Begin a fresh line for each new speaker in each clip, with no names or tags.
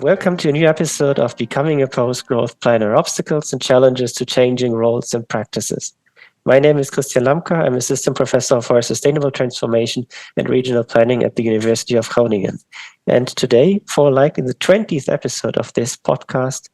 Welcome to a new episode of Becoming a Post-Growth Planner, Obstacles and Challenges to Changing Roles and Practices. My name is Christian Lamker. I'm Assistant Professor for Sustainable Transformation and Regional Planning at the University of Groningen. And today, for likely the 20th episode of this podcast,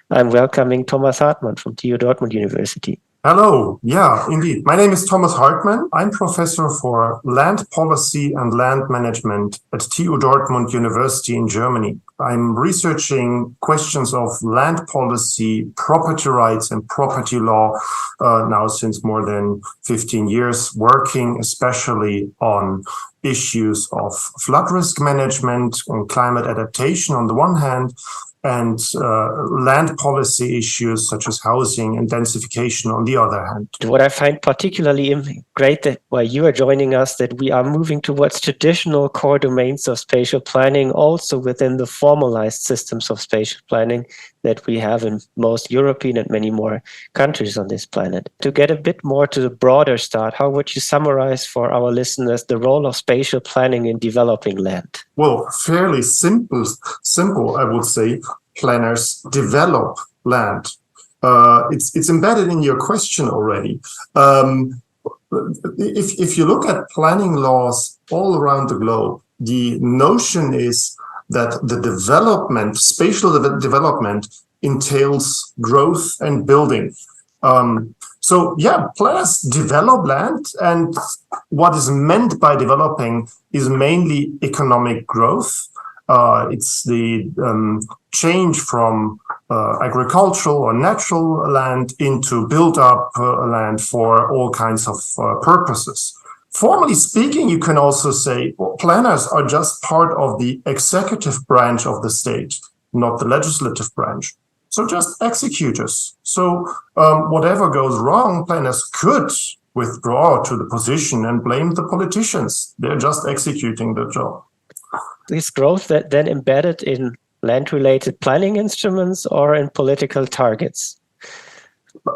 I'm welcoming Thomas Hartmann from TU Dortmund University.
Hello. Yeah, indeed. My name is Thomas Hartmann. I'm professor for land policy and land management at TU Dortmund University in Germany. I'm researching questions of land policy, property rights, and property law now since more than 15 years, working especially on issues of flood risk management and climate adaptation on the one hand, and land policy issues such as housing and densification on the other hand.
What I find particularly great that while you are joining us, that we are moving towards traditional core domains of spatial planning, also within the formalized systems of spatial planning that we have in most European and many more countries on this planet. To get a bit more to the broader start, how would you summarize for our listeners the role of spatial planning in developing land?
Well, fairly simple, I would say. Planners develop land. It's embedded in your question already. If you look at planning laws all around the globe, the notion is that the development, spatial development, entails growth and building. Planners develop land, and what is meant by developing is mainly economic growth. It's the change from agricultural or natural land into built-up land for all kinds of purposes. Formally speaking, you can also say planners are just part of the executive branch of the state, not the legislative branch. So just executors. So whatever goes wrong, planners could withdraw to the position and blame the politicians. They're just executing the job.
Is growth that then embedded in land-related planning instruments or in political targets?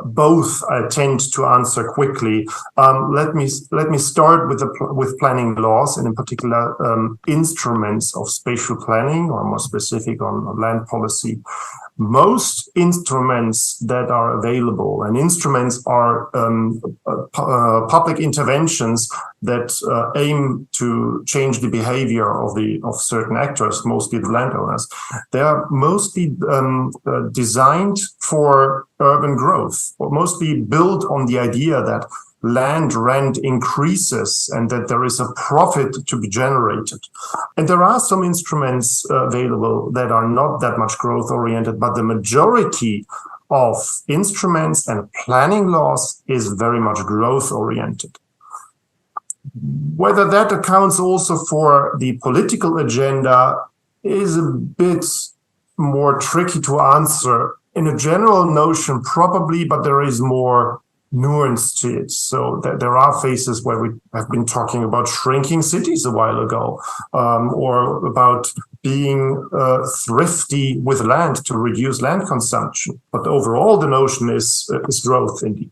Both I tend to answer quickly. Let me start with planning laws, and in particular instruments of spatial planning, or more specific on land policy. Most instruments that are available, and instruments are public interventions that aim to change the behavior of certain actors, mostly the landowners. They are mostly designed for urban growth, or mostly built on the idea that land rent increases and that there is a profit to be generated. And there are some instruments available that are not that much growth oriented, but the majority of instruments and planning laws is very much growth oriented. Whether that accounts also for the political agenda is a bit more tricky to answer. In a general notion, probably, but there is more nuance to it. So there are phases where we have been talking about shrinking cities a while ago, or about being thrifty with land to reduce land consumption. But overall, the notion is growth indeed.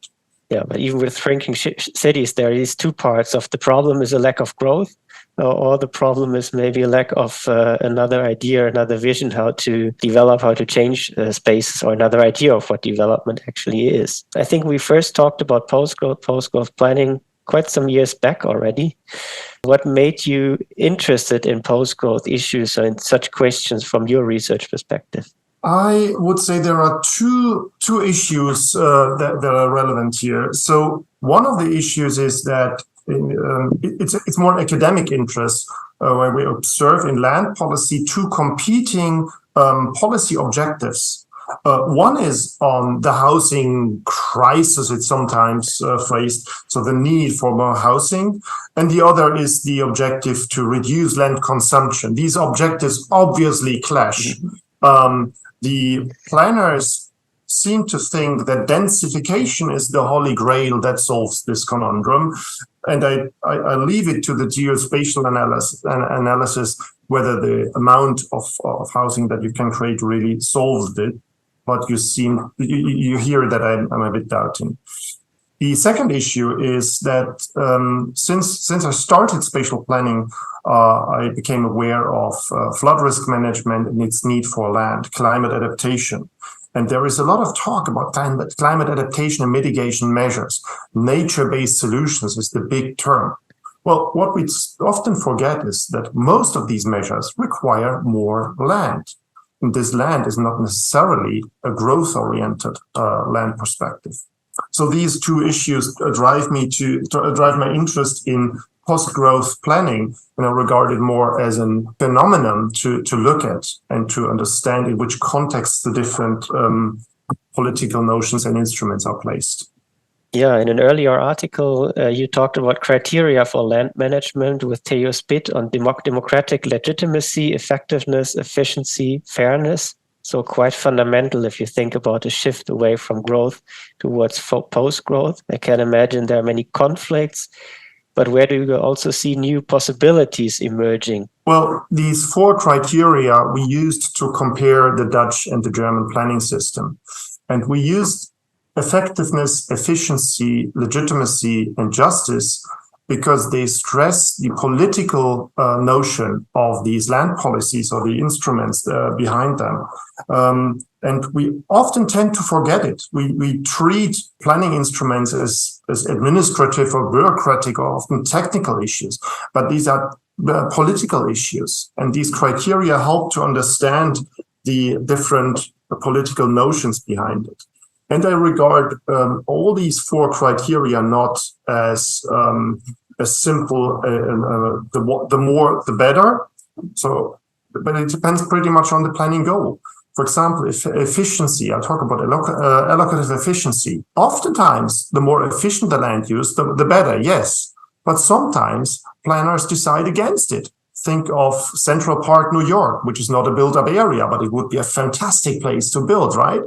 Yeah, but even with shrinking cities, there is two parts of the problem is a lack of growth, or the problem is maybe a lack of another idea, another vision, how to develop, how to change spaces, or another idea of what development actually is. I think we first talked about post-growth planning quite some years back already. What made you interested in post-growth issues or in such questions from your research perspective?
I would say there are two issues that are relevant here. So one of the issues is that it's more academic interest where we observe in land policy two competing policy objectives. One is on the housing crisis, it's sometimes phrased, so the need for more housing, and the other is the objective to reduce land consumption. These objectives obviously clash. The planners seem to think that densification is the holy grail that solves this conundrum. And I leave it to the geospatial analysis whether the amount of housing that you can create really solves it. But you hear that I'm a bit doubting. The second issue is that since I started spatial planning, I became aware of flood risk management and its need for land, climate adaptation. And there is a lot of talk about climate adaptation and mitigation measures. Nature-based solutions is the big term. Well, what we often forget is that most of these measures require more land. And this land is not necessarily a growth-oriented land perspective. So these two issues drive my interest in post-growth planning, regarded more as a phenomenon to look at and to understand in which context the different political notions and instruments are placed.
Yeah, in an earlier article, you talked about criteria for land management with Theo Spitt on democratic legitimacy, effectiveness, efficiency, fairness. So quite fundamental if you think about a shift away from growth towards post-growth. I can imagine there are many conflicts, but where do you also see new possibilities emerging?
Well, these four criteria we used to compare the Dutch and the German planning system. And we used effectiveness, efficiency, legitimacy, and justice because they stress the political notion of these land policies or the instruments behind them. And we often tend to forget it. We treat planning instruments as administrative or bureaucratic or often technical issues, but these are political issues. And these criteria help to understand the different political notions behind it. And I regard all these four criteria not as simple, the more, the better. So, but it depends pretty much on the planning goal. For example, efficiency, I talk about allocative efficiency. Oftentimes, the more efficient the land use, the better, yes. But sometimes planners decide against it. Think of Central Park, New York, which is not a built-up area, but it would be a fantastic place to build, right?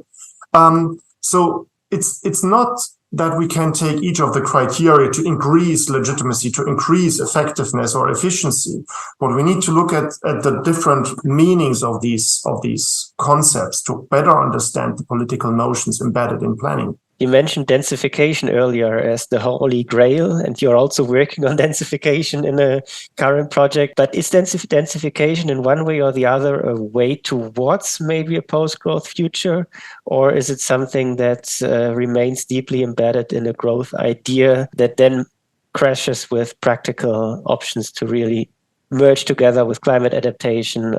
So it's not that we can take each of the criteria to increase legitimacy, to increase effectiveness or efficiency. But we need to look at the different meanings of these concepts to better understand the political notions embedded in planning.
You mentioned densification earlier as the holy grail, and you're also working on densification in a current project. But is densification in one way or the other a way towards maybe a post-growth future? Or is it something that remains deeply embedded in a growth idea that then crashes with practical options to really merge together with climate adaptation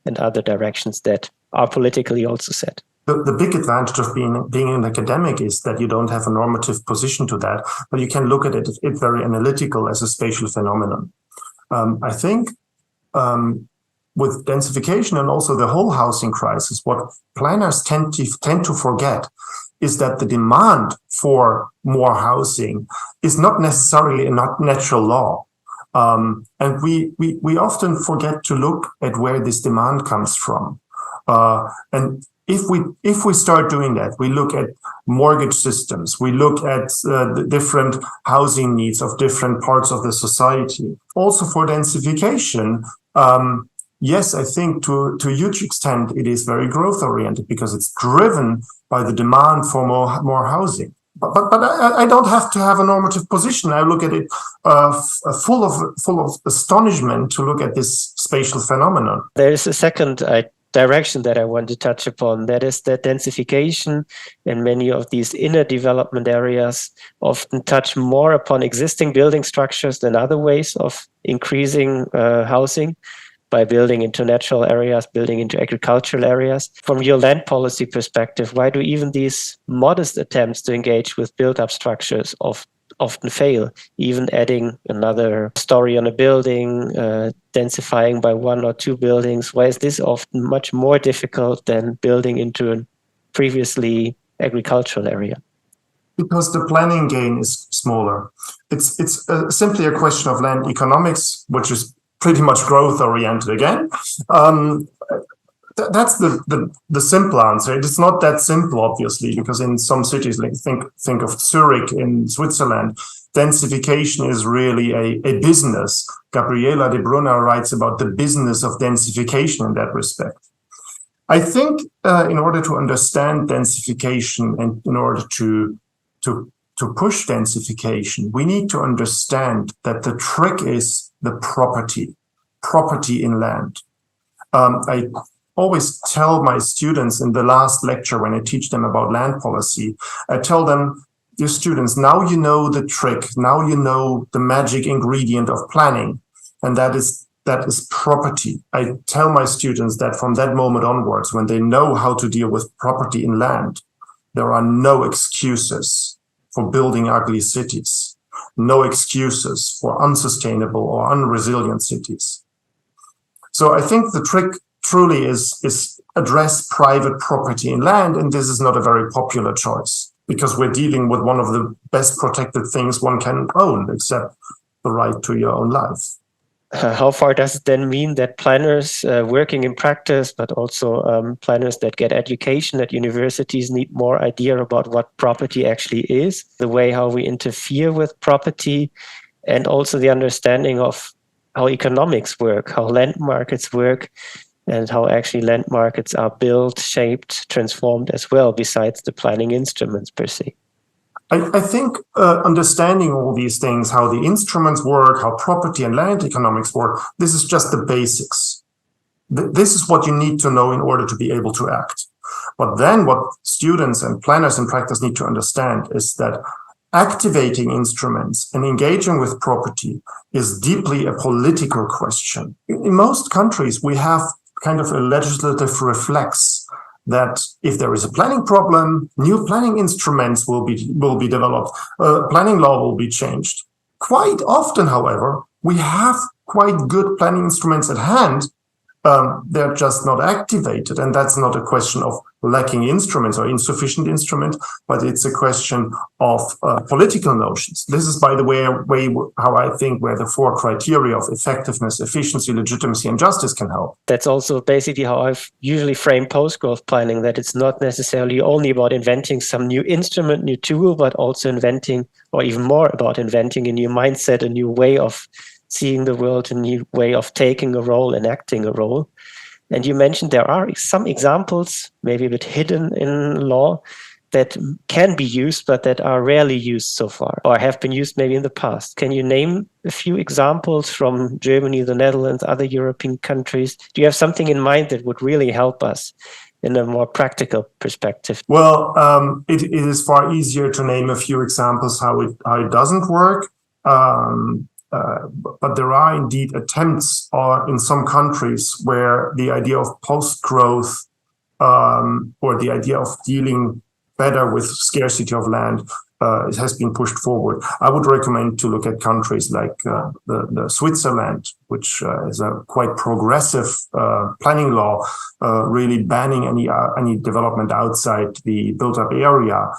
and other directions that are politically also set?
The big advantage of being an academic is that you don't have a normative position to that, but you can look at it very analytical as a spatial phenomenon. I think with densification and also the whole housing crisis, what planners tend to forget is that the demand for more housing is not necessarily a natural law. And we often forget to look at where this demand comes from. And if we start doing that, we look at mortgage systems, we look at the different housing needs of different parts of the society. Also for densification, yes, I think to a huge extent it is very growth oriented because it's driven by the demand for more housing. But I don't have to have a normative position. I look at it full of astonishment to look at this spatial phenomenon.
There is a second direction that I want to touch upon. That is that densification in many of these inner development areas often touch more upon existing building structures than other ways of increasing housing by building into natural areas, building into agricultural areas. From your land policy perspective, why do even these modest attempts to engage with built-up structures often fail? Even adding another story on a building, densifying by one or two buildings. Why is this often much more difficult than building into a previously agricultural area?
Because the planning gain is smaller. It's simply a question of land economics, which is pretty much growth oriented again. That's the simple answer. It's not that simple, obviously, because in some cities, like think of Zurich in Switzerland, densification is really a business. Gabriela de Brunner writes about the business of densification in that respect. I think in order to understand densification and in order to to push densification, we need to understand that the trick is the property in land. I always tell my students in the last lecture when I teach them about land policy, I tell them, dear students, now you know the trick, now you know the magic ingredient of planning, and that is property. I tell my students that from that moment onwards, when they know how to deal with property in land, there are no excuses for building ugly cities, no excuses for unsustainable or unresilient cities. So I think the trick truly is address private property in land, and this is not a very popular choice because we're dealing with one of the best protected things one can own, except the right to your own life.
How far does it then mean that planners working in practice, but also planners that get education at universities need more idea about what property actually is, the way how we interfere with property, and also the understanding of how economics work, how land markets work, and how actually land markets are built, shaped, transformed as well, besides the planning instruments per se?
I think understanding all these things, how the instruments work, how property and land economics work, this is just the basics. This is what you need to know in order to be able to act. But then what students and planners in practice need to understand is that activating instruments and engaging with property is deeply a political question. In most countries, we have kind of a legislative reflex that if there is a planning problem, new planning instruments will be developed, planning law will be changed. Quite often, however, we have quite good planning instruments at hand. They're just not activated, and that's not a question of lacking instruments or insufficient instruments, but it's a question of political notions. This is, by the way, how I think where the four criteria of effectiveness, efficiency, legitimacy, and justice can help.
That's also basically how I've usually framed post-growth planning, that it's not necessarily only about inventing some new instrument, new tool, but also inventing, or even more about inventing a new mindset, a new way of seeing the world, a new way of taking a role and acting a role. And you mentioned there are some examples, maybe a bit hidden in law, that can be used, but that are rarely used so far, or have been used maybe in the past. Can you name a few examples from Germany, the Netherlands, other European countries? Do you have something in mind that would really help us in a more practical perspective?
Well, it is far easier to name a few examples how it doesn't work. But there are indeed attempts in some countries where the idea of post-growth or the idea of dealing better with scarcity of land has been pushed forward. I would recommend to look at countries like the Switzerland, which is a quite progressive planning law, really banning any development outside the built-up area,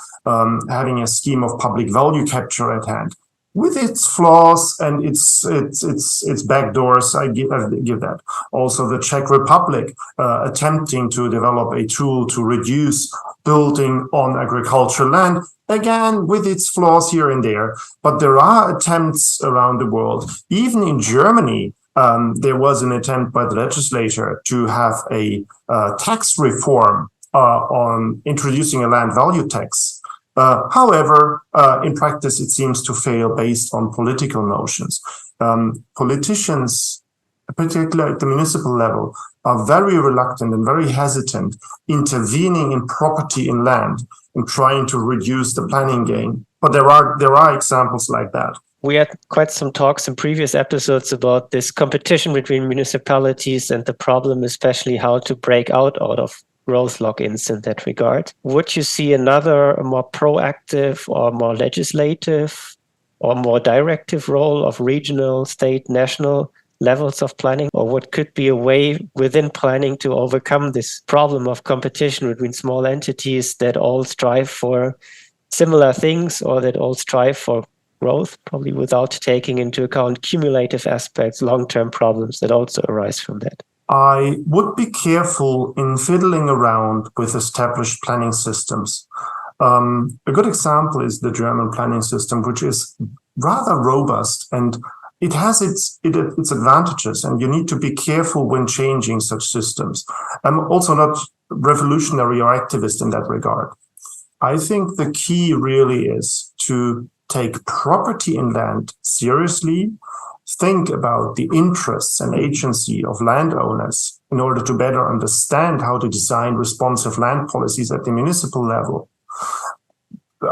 having a scheme of public value capture at hand. With its flaws and its backdoors, I give that. Also, the Czech Republic attempting to develop a tool to reduce building on agricultural land, again with its flaws here and there. But there are attempts around the world. Even in Germany, there was an attempt by the legislature to have a tax reform on introducing a land value tax. However, in practice, it seems to fail based on political notions. Politicians, particularly at the municipal level, are very reluctant and very hesitant intervening in property in land and trying to reduce the planning gain. But there are examples like that.
We had quite some talks in previous episodes about this competition between municipalities and the problem, especially how to break out of growth lock-ins in that regard. Would you see another more proactive or more legislative or more directive role of regional, state, national levels of planning? Or what could be a way within planning to overcome this problem of competition between small entities that all strive for similar things or that all strive for growth, probably without taking into account cumulative aspects, long-term problems that also arise from that?
I would be careful in fiddling around with established planning systems. A good example is the German planning system, which is rather robust and it has its advantages, and you need to be careful when changing such systems. I'm also not revolutionary or activist in that regard. I think the key really is to take property in land seriously, think about the interests and agency of landowners in order to better understand how to design responsive land policies at the municipal level.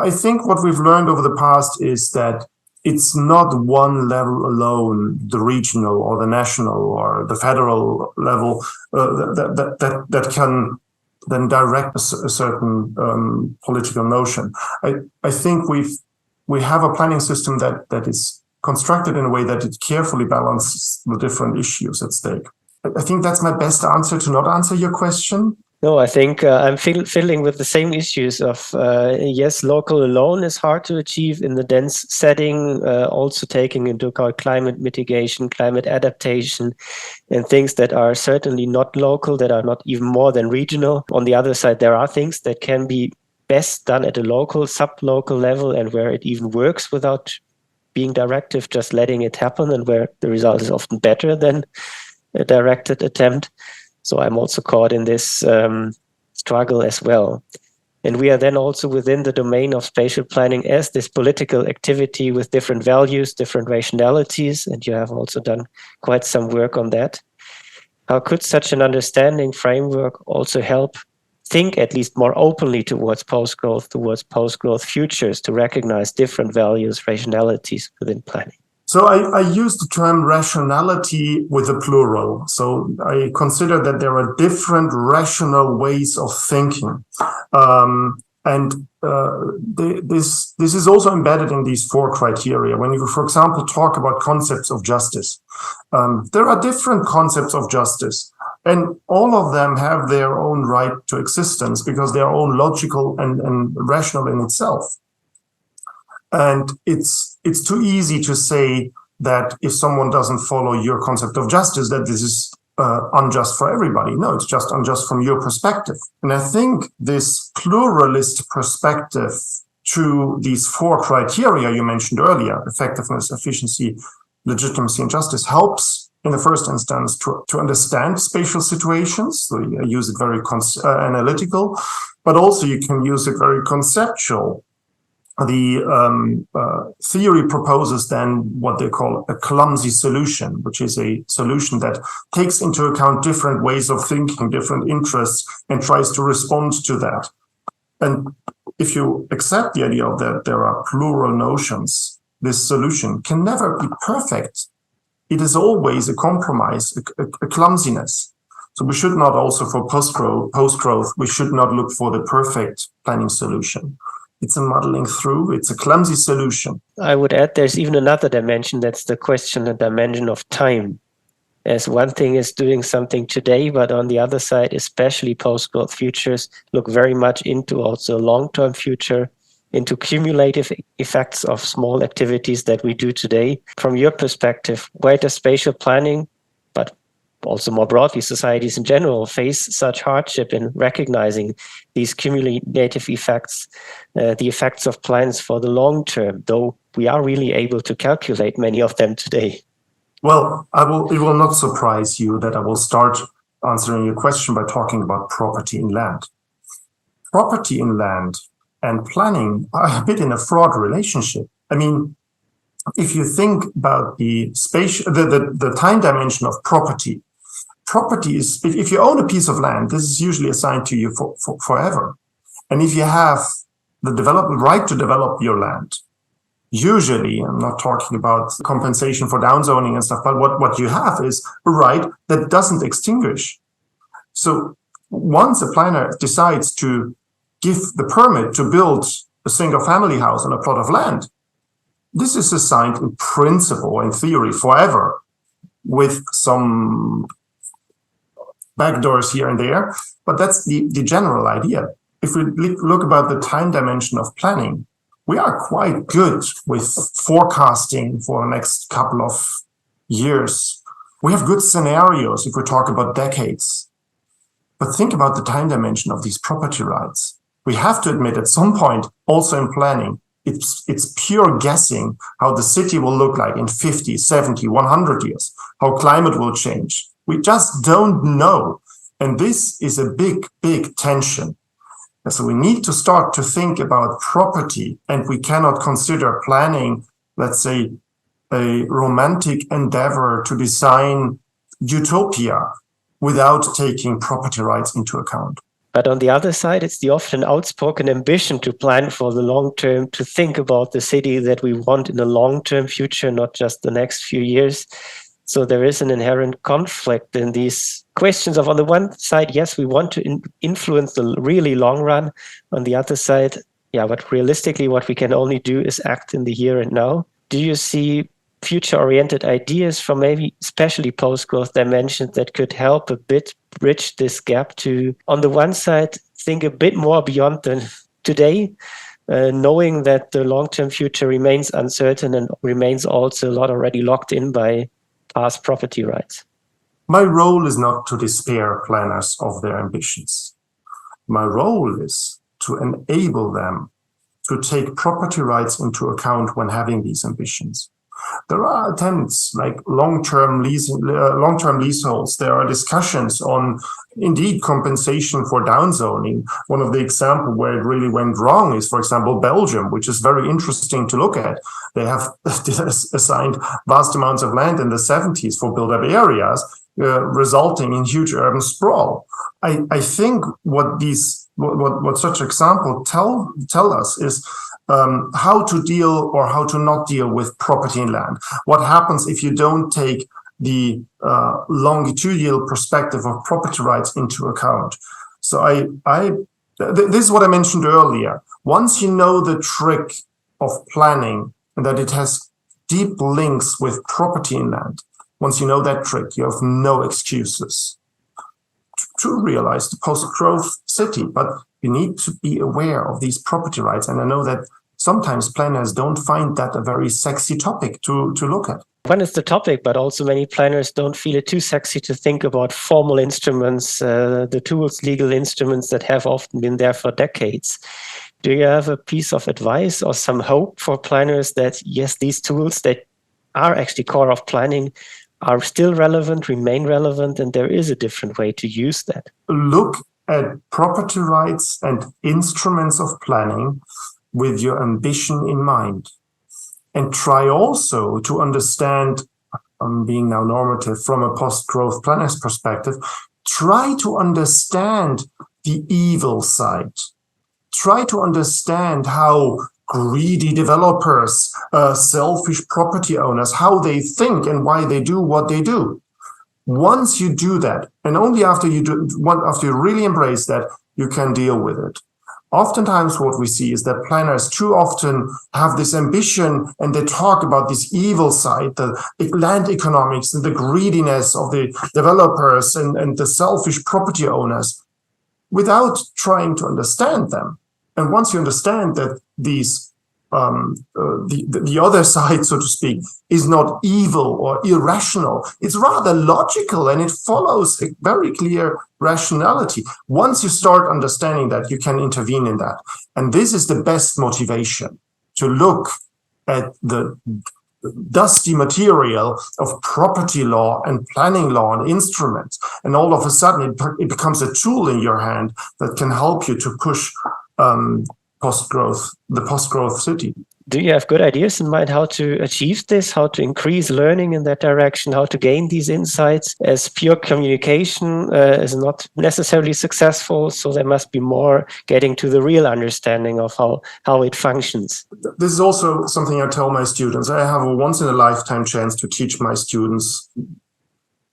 I think what we've learned over the past is that it's not one level alone, the regional or the national or the federal level, that can then direct a certain political notion. I think we have a planning system that is constructed in a way that it carefully balances the different issues at stake. I think that's my best answer to not answer your question.
No, I think I'm fiddling with the same issues of, yes, local alone is hard to achieve in the dense setting, also taking into account climate mitigation, climate adaptation, and things that are certainly not local, that are not even more than regional. On the other side, there are things that can be best done at a local, sub-local level, and where it even works without being directive, just letting it happen, and where the result is often better than a directed attempt. So I'm also caught in this struggle as well. And we are then also within the domain of spatial planning as this political activity with different values, different rationalities, and you have also done quite some work on that. How could such an understanding framework also help think at least more openly towards post-growth futures, to recognize different values, rationalities within planning?
So I use the term rationality with a plural. So I consider that there are different rational ways of thinking. This is also embedded in these 4 criteria. When you, for example, talk about concepts of justice, there are different concepts of justice, and all of them have their own right to existence because they are all logical and rational in itself. And it's too easy to say that if someone doesn't follow your concept of justice, that this is unjust for everybody. No, it's just unjust from your perspective. And I think this pluralist perspective to these 4 criteria you mentioned earlier, effectiveness, efficiency, legitimacy, and justice, helps in the first instance to understand spatial situations. So you use it very analytical, but also you can use it very conceptual. The theory proposes then what they call a clumsy solution, which is a solution that takes into account different ways of thinking, different interests, and tries to respond to that. And if you accept the idea of that there are plural notions, this solution can never be perfect. It is always a compromise, a clumsiness. So we should not also for post-growth, we should not look for the perfect planning solution. It's a muddling through, it's a clumsy solution.
I would add there's even another dimension, that's the dimension of time. As one thing is doing something today, but on the other side, especially post-growth futures, look very much into also long-term future, into cumulative effects of small activities that we do today. From your perspective, where does spatial planning, but also more broadly societies in general, face such hardship in recognizing these cumulative effects, the effects of plans for the long term, though we are really able to calculate many of them today?
Well, it will not surprise you that I will start answering your question by talking about property in land. Property in land and planning are a bit in a fraught relationship. I mean, if you think about the time dimension of property is, if you own a piece of land, this is usually assigned to you for forever. And if you have the right to develop your land, usually, I'm not talking about compensation for downzoning and stuff, but what you have is a right that doesn't extinguish. So once a planner decides to give the permit to build a single family house on a plot of land, this is assigned in principle, in theory, forever, with some backdoors here and there. But that's the general idea. If we look about the time dimension of planning, we are quite good with forecasting for the next couple of years. We have good scenarios if we talk about decades. But think about the time dimension of these property rights. We have to admit at some point, also in planning, it's pure guessing how the city will look like in 50, 70, 100 years, how climate will change. We just don't know. And this is a big, big tension. And so we need to start to think about property, and we cannot consider planning, let's say, a romantic endeavor to design utopia without taking property rights into account.
But on the other side, it's the often outspoken ambition to plan for the long term, to think about the city that we want in the long-term future, not just the next few years. So there is an inherent conflict in these questions of, on the one side, yes, we want to influence the really long run. On the other side, yeah, but realistically, what we can only do is act in the here and now. Do you see future-oriented ideas from maybe especially post-growth dimensions that could help a bit bridge this gap to, on the one side, think a bit more beyond than today, knowing that the long-term future remains uncertain and remains also a lot already locked in by past property rights?
My role is not to despair planners of their ambitions. My role is to enable them to take property rights into account when having these ambitions. There are attempts like long-term leaseholds. There are discussions on, indeed, compensation for downzoning. One of the examples where it really went wrong is, for example, Belgium, which is very interesting to look at. They have assigned vast amounts of land in the 70s for built-up areas, resulting in huge urban sprawl. I think what such examples tell us is how to deal or how to not deal with property and land. What happens if you don't take the longitudinal perspective of property rights into account? So this is what I mentioned earlier. Once you know the trick of planning and that it has deep links with property and land, once you know that trick, you have no excuses to realize the post-growth city. But you need to be aware of these property rights. And I know that sometimes planners don't find that a very sexy topic to look at.
One is the topic, but also many planners don't feel it too sexy to think about formal instruments, the tools, legal instruments that have often been there for decades. Do you have a piece of advice or some hope for planners that, yes, these tools that are actually core of planning are still relevant, remain relevant, and there is a different way to use that?
Look at property rights and instruments of planning with your ambition in mind. And try also to understand, being now normative from a post-growth planner's perspective, try to understand the evil side. Try to understand how greedy developers, selfish property owners, how they think and why they do what they do. Once you do that, and only after you really embrace that, you can deal with it. Oftentimes what we see is that planners too often have this ambition and they talk about this evil side, the land economics and the greediness of the developers and the selfish property owners, without trying to understand them. And once you understand that these the other side, so to speak, is not evil or irrational. It's rather logical and it follows a very clear rationality. Once you start understanding that, you can intervene in that. And this is the best motivation, to look at the dusty material of property law and planning law and instruments. And all of a sudden, it becomes a tool in your hand that can help you to push the post-growth city.
Do you have good ideas in mind how to achieve this, how to increase learning in that direction, how to gain these insights? As pure communication is not necessarily successful, so there must be more getting to the real understanding of how it functions.
This is also something I tell my students. I have a once-in-a-lifetime chance to teach my students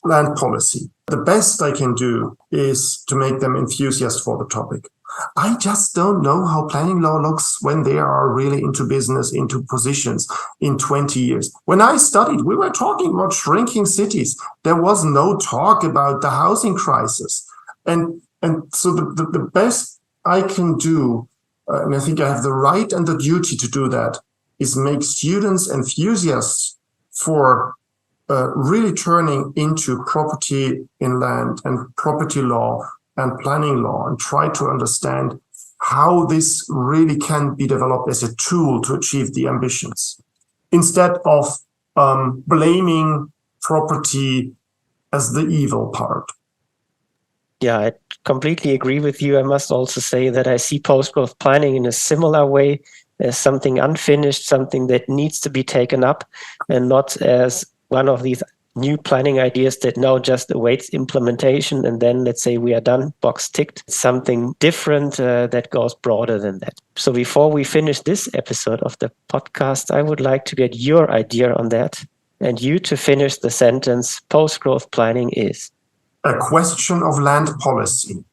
land policy. The best I can do is to make them enthusiasts for the topic. I just don't know how planning law looks when they are really into business, into positions in 20 years. When I studied, we were talking about shrinking cities. There was no talk about the housing crisis. And so the best I can do, and I think I have the right and the duty to do that, is make students enthusiasts for really turning into property in land and property law and planning law, and try to understand how this really can be developed as a tool to achieve the ambitions, instead of blaming property as the evil part.
Yeah, I completely agree with you. I must also say that I see post-growth planning in a similar way, as something unfinished, something that needs to be taken up, and not as one of these new planning ideas that now just awaits implementation and then let's say we are done, box ticked. Something different that goes broader than that. So before we finish this episode of the podcast, I would like to get your idea on that, and you to finish the sentence: post-growth planning is
a question of land policy.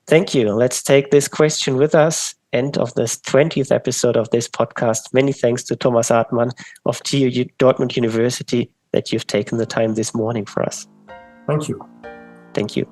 Thank you. Let's take this question with us. End of this 20th episode of this podcast. Many thanks to Thomas Hartmann of TU Dortmund University that you've taken the time this morning for us.
Thank you.
Thank you.